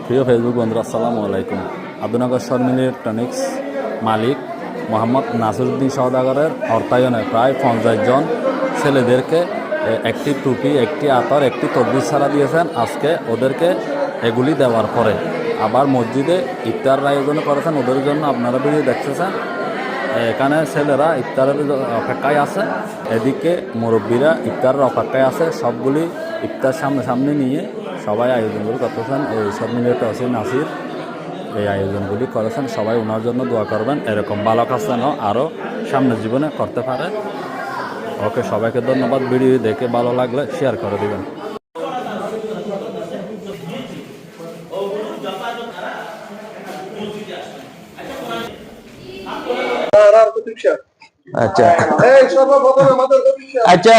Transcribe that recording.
প্রিয় ফেসবুক বন্ধুরা, আসসালামু আলাইকুম। আব্দুনগর শর্মিল ইলেকট্রনিক্স মালিক মোহাম্মদ নাসিরউদ্দিন সওদাগরের অর্থায়নে প্রায় 50 জন ছেলেদেরকে একটি টুপি, একটি আতর, একটি তরবিজ ছাড়া দিয়েছেন। আজকে ওদেরকে এগুলি দেওয়ার পরে আবার মসজিদে ইফতার আয়োজন করেছেন ওদের জন্য। আপনারা ভিডিও দেখতেছেন, এখানে ছেলেরা ইফতারের অপেক্ষায় আছে, এদিকে মুরব্বীরা ইফতারের অপেক্ষায় আছে। সবগুলি ইফতার সামনে নিয়ে সবাই আয়োজনগুলি করতেছেন। এই শর্মিলা তহসিল নাসির এই আয়োজনগুলি করেছেন। সবাই ওনার জন্য দোয়া করবেন, এরকম ভালো কাজ যেন আরও সামনের জীবনে করতে পারে। ওকে, সবাইকে ধন্যবাদ। ভিডিও দেখে ভালো লাগলে শেয়ার করে দেবেন। আচ্ছা আচ্ছা